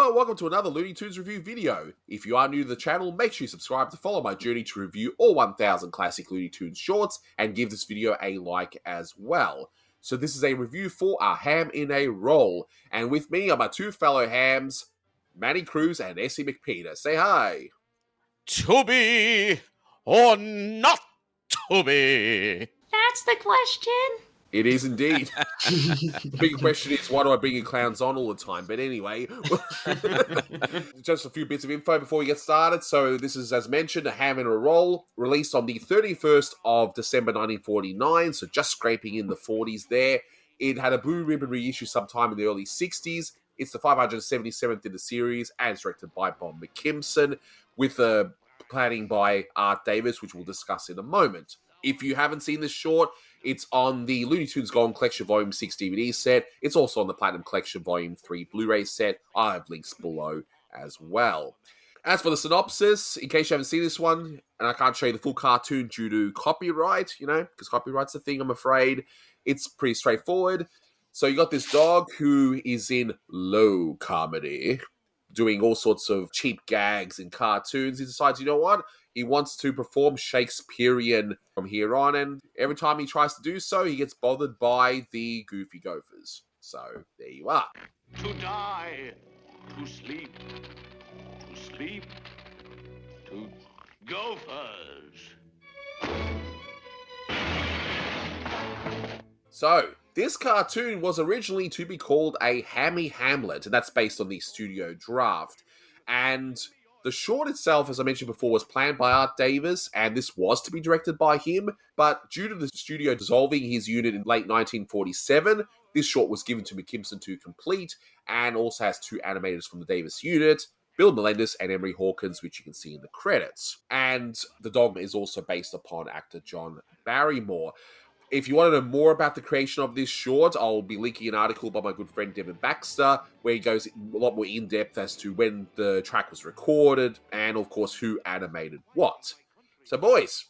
Hello and welcome to another Looney Tunes review video. If you are new to the channel, make sure you subscribe to follow my journey to review all 1000 classic Looney Tunes shorts and give this video a like as well. So this is a review for A Ham in a Roll, and with me are my two fellow hams, Manny Cruz and S.C MacPeter. Say hi. To be or not to be? That's the question. It is indeed. The big question is, why do I bring you clowns on all the time? But anyway, just a few bits of info before we get started. So this is, as mentioned, A Ham in a Roll, released on the 31st of December 1949, so just scraping in the 40s there. It had a blue ribbon reissue sometime in the early 60s. It's the 577th in the series, and it's directed by Bob McKimson, with a planning by Art Davis, which we'll discuss in a moment. If you haven't seen this short, it's on the Looney Tunes Golden Collection Volume 6 DVD set. It's also on the Platinum Collection Volume 3 Blu-ray set. I have links below as well. As for the synopsis, in case you haven't seen this one, and I can't show you the full cartoon due to copyright, because copyright's a thing, I'm afraid, it's pretty straightforward. So you got this dog who is in low comedy, doing all sorts of cheap gags and cartoons. He decides, you know what? He wants to perform Shakespearean from here on, and every time he tries to do so, he gets bothered by the Goofy Gophers. So, there you are. To die, to sleep, to gophers. So, this cartoon was originally to be called A Hammy Hamlet, and that's based on the studio draft. And the short itself, as I mentioned before, was planned by Art Davis, and this was to be directed by him, but due to the studio dissolving his unit in late 1947, this short was given to McKimson to complete, and also has two animators from the Davis unit, Bill Melendez and Emery Hawkins, which you can see in the credits. And the dog is also based upon actor John Barrymore. If you want to know more about the creation of this short, I'll be linking an article by my good friend Devin Baxter, where he goes a lot more in-depth as to when the track was recorded, and of course who animated what. So boys,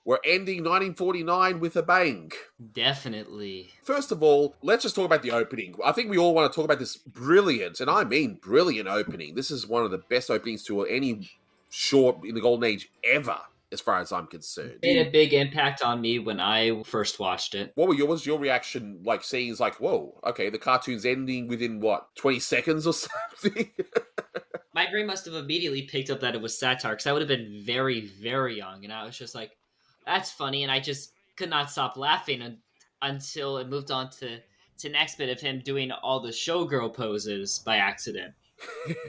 we're ending 1949 with a bang. Definitely. First of all, let's just talk about the opening. I think we all want to talk about this brilliant, and I mean brilliant opening. This is one of the best openings to any short in the Golden Age ever, as far as I'm concerned. It made a big impact on me when I first watched it. What was your reaction, like, seeing it's like, whoa, okay, the cartoon's ending within, 20 seconds or something? My brain must have immediately picked up that it was satire, because I would have been very, very young, and I was just like, that's funny, and I just could not stop laughing until it moved on to next bit of him doing all the showgirl poses by accident.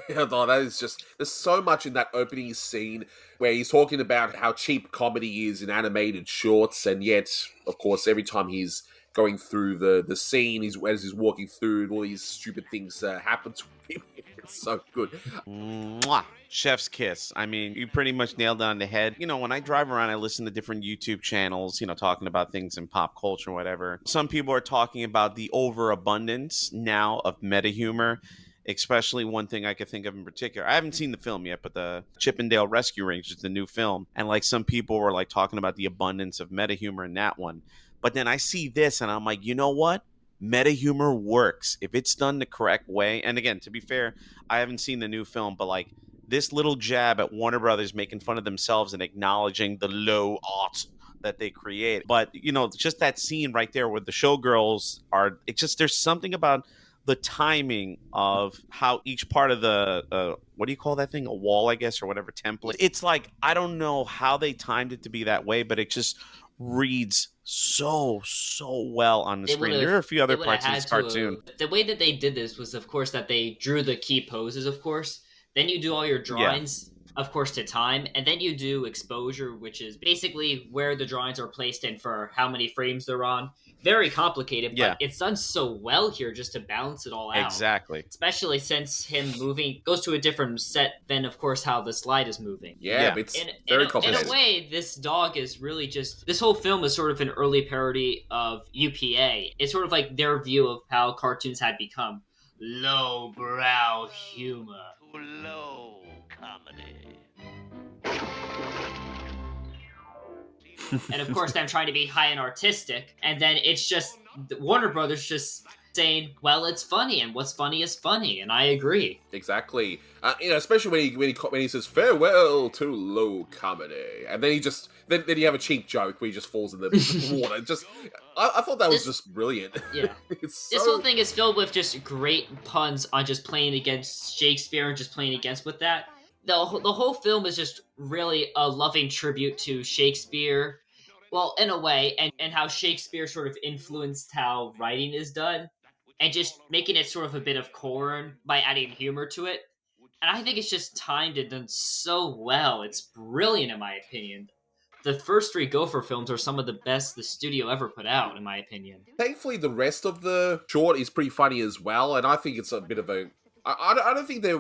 No, that is just, there's so much in that opening scene where he's talking about how cheap comedy is in animated shorts, and yet, of course, every time he's going through the scene, as he's walking through, and all these stupid things happen to him. It's so good. Mwah. Chef's kiss. I mean, you pretty much nailed it on the head. When I drive around, I listen to different YouTube channels, talking about things in pop culture, whatever. Some people are talking about the overabundance now of meta humor. Especially one thing I could think of in particular. I haven't seen the film yet, but the Chippendale Rescue Rangers, the new film. And some people were talking about the abundance of meta humor in that one. But then I see this and I'm like, you know what? Meta humor works if it's done the correct way. And again, to be fair, I haven't seen the new film, but this little jab at Warner Brothers making fun of themselves and acknowledging the low art that they create. But, just that scene right there where the showgirls are, there's something about the timing of how each part of the, what do you call that thing? A wall, I guess, or whatever template. It's I don't know how they timed it to be that way, but it just reads so well on the screen. There are a few other parts of this cartoon. The way that they did this was, of course, that they drew the key poses, of course. Then you do all your drawings, of course, to time. And then you do exposure, which is basically where the drawings are placed and for how many frames they're on. Very complicated, but it's done so well here just to balance it all out. Exactly. Especially since him goes to a different set than, of course, how the slide is moving. Yeah. It's very complicated. In a way, this dog is really this whole film is sort of an early parody of UPA. It's sort of like their view of how cartoons had become. Low-brow humor. Low comedy. And of course, them trying to be high and artistic, and then it's just Warner Brothers just saying, well, it's funny, and what's funny is funny, and I agree. Exactly. Especially when he says farewell to low comedy, and then he just then you have a cheap joke where he just falls in the water. I thought that was just brilliant. Yeah, This whole thing is filled with just great puns on just playing against Shakespeare and just playing against with that. The whole film is just really a loving tribute to Shakespeare. Well, in a way, and how Shakespeare sort of influenced how writing is done, and just making it sort of a bit of corn by adding humor to it. And I think it's just timed and done so well. It's brilliant, in my opinion. The first 3 Gopher films are some of the best the studio ever put out, in my opinion. Thankfully, the rest of the short is pretty funny as well, and I think it's a bit of a. I don't think they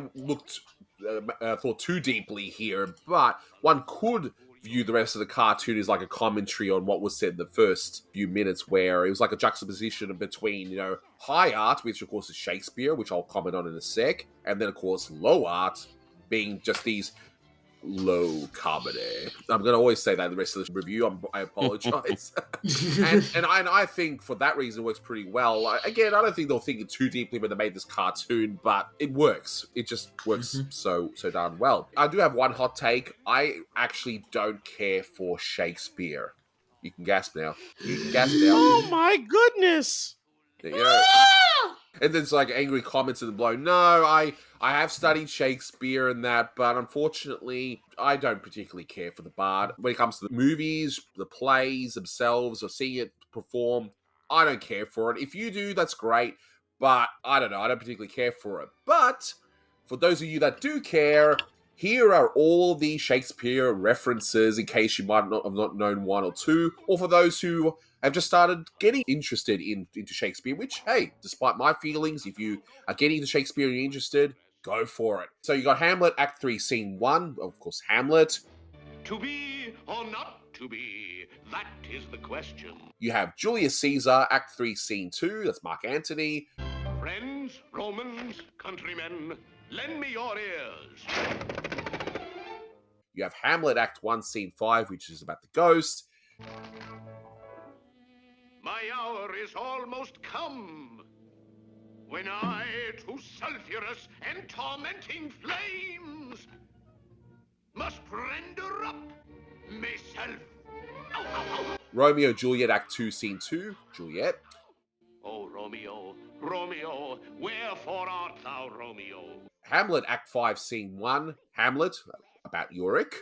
thought too deeply here, but one could view the rest of the cartoon as like a commentary on what was said in the first few minutes, where it was like a juxtaposition between, high art, which of course is Shakespeare, which I'll comment on in a sec, and then of course low art being just these low comedy. I'm going to always say that in the rest of this review. I apologize. and I think for that reason it works pretty well. Again, I don't think they'll think it too deeply when they made this cartoon, but it works. It just works so darn well. I do have one hot take. I actually don't care for Shakespeare. You can gasp now. Oh my goodness! And then it's like angry comments in the below. No, I have studied Shakespeare and that, but unfortunately, I don't particularly care for the Bard. When it comes to the movies, the plays themselves, or seeing it performed, I don't care for it. If you do, that's great, but I don't know. I don't particularly care for it. But for those of you that do care, here are all the Shakespeare references in case you might not have known one or two, or for those who have just started getting interested into Shakespeare, which, hey, despite my feelings, if you are getting into Shakespeare and you're interested, go for it. So you got Hamlet, Act 3, Scene 1, of course, Hamlet. To be or not to be, that is the question. You have Julius Caesar, Act 3, Scene 2, that's Mark Antony. Friends, Romans, countrymen, lend me your ears. You have Hamlet, Act 1, Scene 5, which is about the ghost. My hour is almost come, when I to sulphurous and tormenting flames must render up myself. Ow, ow, ow. Romeo, Juliet, Act 2, Scene 2, Juliet. Oh, Romeo, Romeo, wherefore art thou, Romeo? Hamlet, Act 5, Scene 1, Hamlet, about Yorick.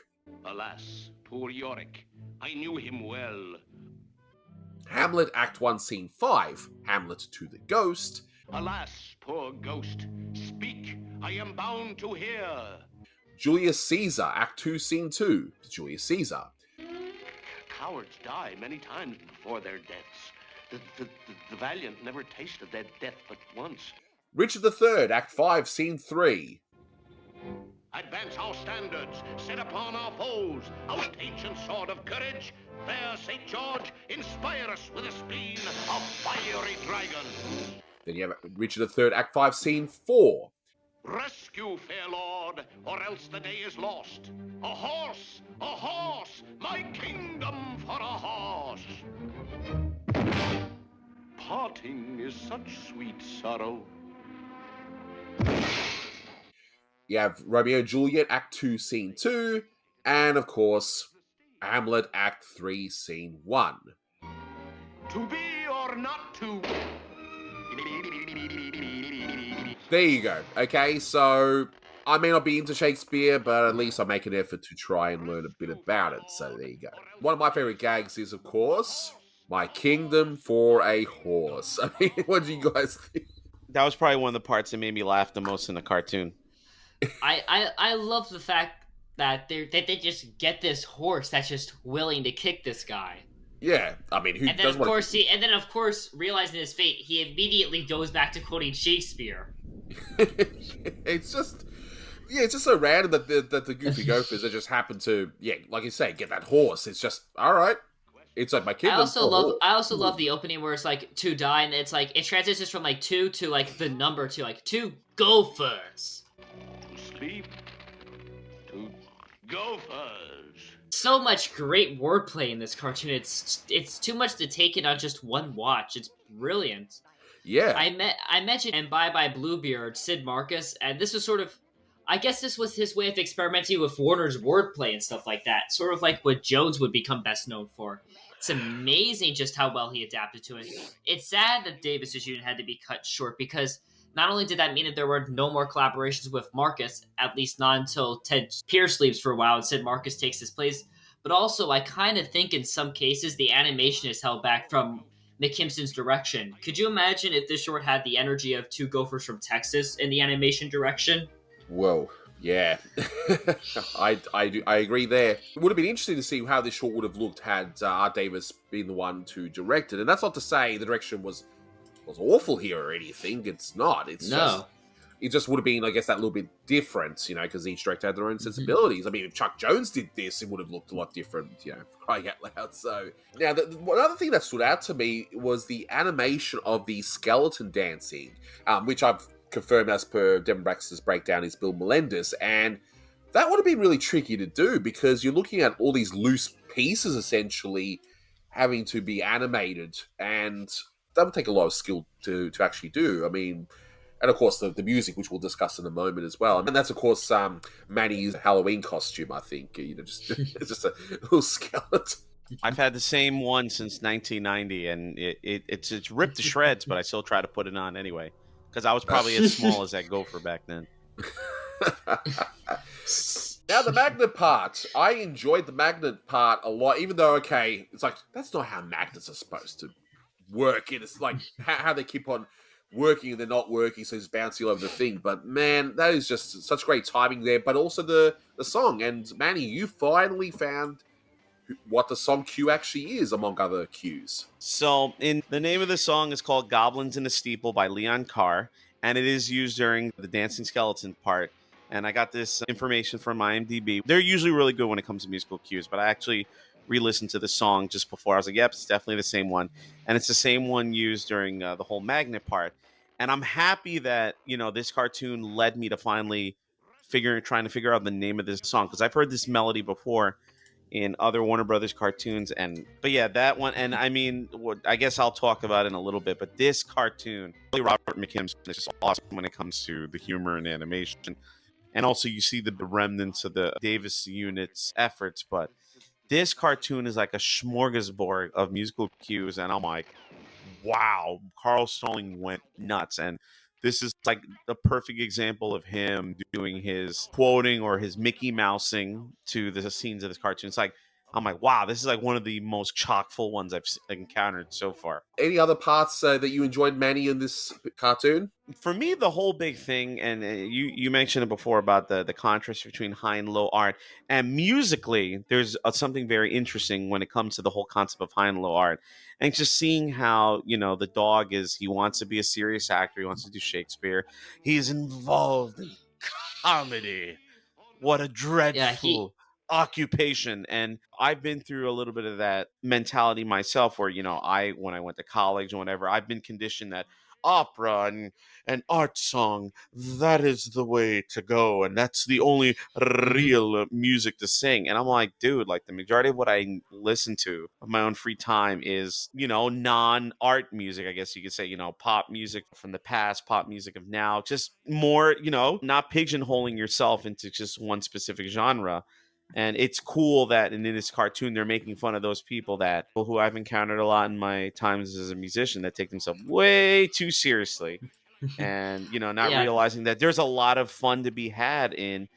Alas, poor Yorick, I knew him well. Hamlet, Act 1, Scene 5, Hamlet to the Ghost. Alas, poor ghost, speak, I am bound to hear. Julius Caesar, Act 2, Scene 2, Julius Caesar. Cowards die many times before their deaths. The valiant never tasted their death but once. Richard III, Act 5, Scene 3. Advance our standards, set upon our foes, out ancient sword of courage. Fair St. George, inspire us with a spleen of fiery dragon. Then you have Richard III, Act 5, Scene 4. Rescue, fair lord, or else the day is lost. A horse, my kingdom for a horse. Parting is such sweet sorrow. You have Romeo and Juliet, Act 2, Scene 2. And, of course, Hamlet, Act 3, Scene 1. To be or not to. There you go. Okay, so I may not be into Shakespeare, but at least I make an effort to try and learn a bit about it. So there you go. One of my favorite gags is, of course, my kingdom for a horse. I mean, what do you guys think? That was probably one of the parts that made me laugh the most in the cartoon. I love the fact that they just get this horse that's just willing to kick this guy. Yeah, I mean, who and then doesn't of want course and then of course, realizing his fate, he immediately goes back to quoting Shakespeare. It's just so random that the Goofy Gophers that just happen to, like you say, get that horse. It's just all right. It's like my kid. I also love the opening where it's like to die, and it's like it transitions from like 2 to like the number 2, like 2 Gophers. To sleep, to Gophers. So much great wordplay in this cartoon. It's too much to take it on just one watch. It's brilliant. Yeah. I mentioned and Bye Bye Bluebeard, Sid Marcus, and this was sort of, I guess this was his way of experimenting with Warner's wordplay and stuff like that, sort of like what Jones would become best known for. It's amazing just how well he adapted to it. It's sad that Davis's unit had to be cut short because not only did that mean that there were no more collaborations with Marcus, at least not until Ted Pierce leaves for a while and Sid Marcus takes his place, but also I kind of think in some cases the animation is held back from McKimson's direction. Could you imagine if this short had the energy of Two Gophers from Texas in the animation direction? Whoa. Yeah. I agree there. It would have been interesting to see how this short would have looked had Art Davis been the one to direct it. And that's not to say the direction was awful here or anything. It's not. It just would have been, I guess, that little bit different, because each director had their own sensibilities. I mean, if Chuck Jones did this, it would have looked a lot different, crying out loud. So, now, another thing that stood out to me was the animation of the skeleton dancing, which I've confirmed as per Devin Braxton's breakdown is Bill Melendez, and that would have been really tricky to do because you're looking at all these loose pieces, essentially, having to be animated, and that would take a lot of skill to actually do. I mean... And of course, the music, which we'll discuss in a moment as well. And that's, of course, Manny's Halloween costume, I think. Just a little skeleton. I've had the same one since 1990, and it's ripped to shreds, but I still try to put it on anyway. Because I was probably as small as that gopher back then. Now, the magnet part. I enjoyed the magnet part a lot, even though, okay, it's like, that's not how magnets are supposed to work. It's like how they keep on... working and they're not working, so it's bouncing all over the thing. But man, that is just such great timing there. But also the song. And Manny, you finally found what the song cue actually is, among other cues. So, the name of the song is called "Goblins in a Steeple" by Leon Carr, and it is used during the dancing skeleton part. And I got this information from IMDb. They're usually really good when it comes to musical cues, but I actually re-listened to the song just before. I was like, yep, it's definitely the same one. And it's the same one used during the whole magnet part. And I'm happy that, this cartoon led me to finally trying to figure out the name of this song. Because I've heard this melody before in other Warner Brothers cartoons. But yeah, that one. And I mean, I guess I'll talk about it in a little bit. But this cartoon, Robert McKimson is just awesome when it comes to the humor and animation. And also you see the remnants of the Davis unit's efforts. But this cartoon is like a smorgasbord of musical cues, and I'm like, wow, Carl Stalling went nuts. And this is like the perfect example of him doing his quoting or his Mickey Mousing to the scenes of this cartoon. It's like, I'm like, wow, this is like one of the most chock-full ones I've encountered so far. Any other parts that you enjoyed, Manny, in this cartoon? For me, the whole big thing, and you mentioned it before about the contrast between high and low art, and musically, there's something very interesting when it comes to the whole concept of high and low art, and just seeing how the dog he wants to be a serious actor, he wants to do Shakespeare, he's involved in comedy. What a dreadful occupation. And I've been through a little bit of that mentality myself, where when I went to college or whatever, I've been conditioned that opera and art song, that is the way to go, and that's the only real music to sing. And I'm like, dude, like the majority of what I listen to of my own free time is non-art music, I guess you could say, pop music from the past, pop music of now, just more, not pigeonholing yourself into just one specific genre. And it's cool that in this cartoon, they're making fun of those people who I've encountered a lot in my times as a musician that take themselves way too seriously. And, not realizing that there's a lot of fun to be had in,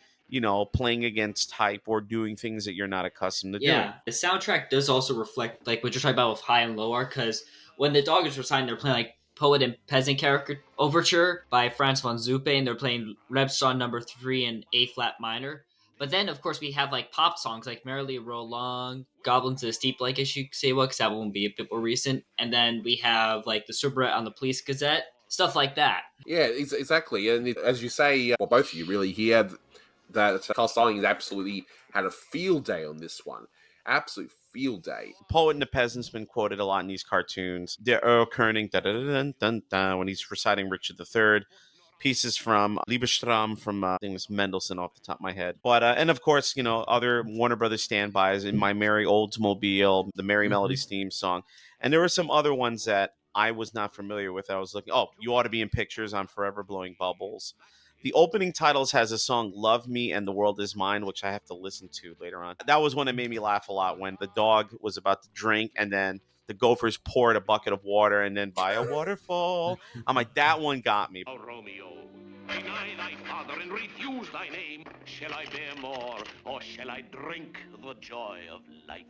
playing against type or doing things that you're not accustomed to doing. Yeah, the soundtrack does also reflect like what you're talking about with high and low art, because when the Doggers were signed, they're playing like Poet and Peasant Character Overture by Franz von Zuppe, and they're playing Rebstraw No. 3 in A flat minor. But then, of course, we have like pop songs like Merrily Roll Along, Goblins of the Steep, like as you say, because that one be a bit more recent. And then we have like the soubrette on the Police Gazette, stuff like that. Yeah, exactly. And as you say, well, both of you really here, that Carl Stalling absolutely had a field day on this one. Absolute field day. Poet and the Peasant's been quoted a lot in these cartoons. The Earl Koenig, when he's reciting Richard III. Pieces from Liebestraum from I think it was Mendelssohn off the top of my head. But and of course, other Warner Brothers standbys in My Merry Oldsmobile, the Merry Melodies theme song. And there were some other ones that I was not familiar with. I was looking, oh, You Ought to Be in Pictures, I'm Forever Blowing Bubbles. The opening titles has a song Love Me and The World Is Mine, which I have to listen to later on. That was one that made me laugh a lot, when the dog was about to drink and then the gophers poured a bucket of water and then by a waterfall. I'm like, that one got me. O Romeo, deny thy father and refuse thy name. Shall I bear more, or shall I drink the joy of life?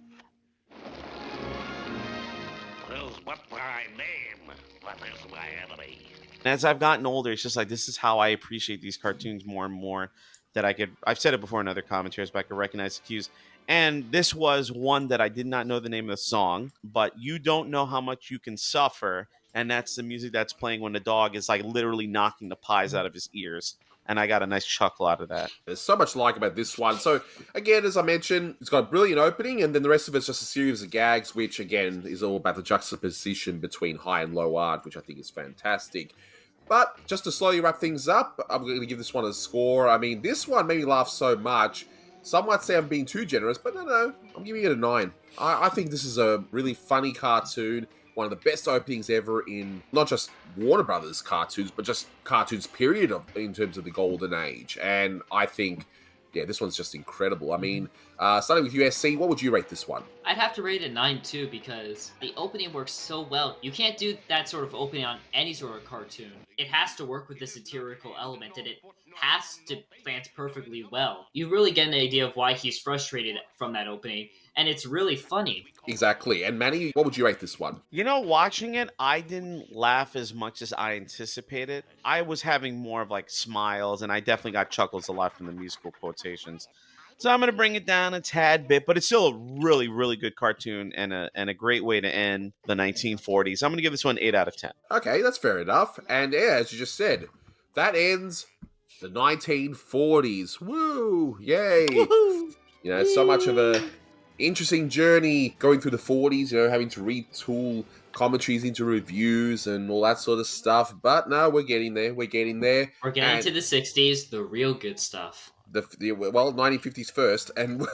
'Tis but thy name that is my enemy. As I've gotten older, it's just like, this is how I appreciate these cartoons more and more. That I've said it before in other commentaries, but I could recognize the cues. And this was one that I did not know the name of the song, but You Don't Know How Much You Can Suffer. And that's the music that's playing when the dog is like literally knocking the pies out of his ears. And I got a nice chuckle out of that. There's so much to like about this one. So, again, as I mentioned, it's got a brilliant opening, and then the rest of it's just a series of gags, which, again, is all about the juxtaposition between high and low art, which I think is fantastic. But just to slowly wrap things up, I'm going to give this one a score. I mean, this one made me laugh so much. Some might say I'm being too generous, but no, I'm giving it a 9. I think this is a really funny cartoon. One of the best openings ever in not just Warner Brothers cartoons, but just cartoons period in terms of the golden age. And I think, yeah, this one's just incredible. I mean, starting with USC, what would you rate this one? I'd have to rate it a 9 too, because the opening works so well. You can't do that sort of opening on any sort of cartoon. It has to work with the satirical element, and it has to plant perfectly well. You really get an idea of why he's frustrated from that opening, and it's really funny. Exactly. And Manny, what would you rate this one? You know, watching it, I didn't laugh as much as I anticipated. I was having more of like smiles, and I definitely got chuckles a lot from the musical quotations. So I'm going to bring it down a tad bit, but it's still a really, really good cartoon and a great way to end the 1940s. I'm going to give this one 8 out of 10. Okay, that's fair enough. And yeah, as you just said, that ends the 1940s. Woo! Yay! Woohoo! You know, so much of a interesting journey going through the 40s, you know, having to retool commentaries into reviews and all that sort of stuff. But no, we're getting there. We're getting there. We're getting to the 60s, the real good stuff. Well, 1950s first, and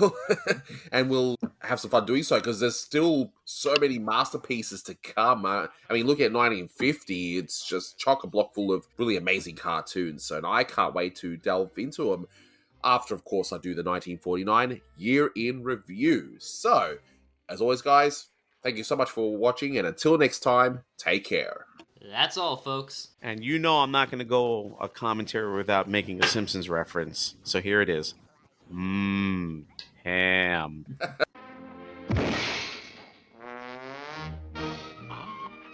we'll have some fun doing so, because there's still so many masterpieces to come. I mean, look at 1950; it's just chock-a-block full of really amazing cartoons. So I can't wait to delve into them. After, of course, I do the 1949 year in review. So, as always, guys, thank you so much for watching, and until next time, take care. That's all, folks. And you know I'm not going to go a commentary without making a Simpsons reference. So here it is. Ham.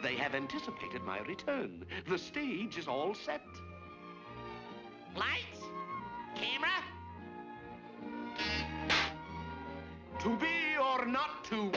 They have anticipated my return. The stage is all set. Lights? Camera? To be or not to?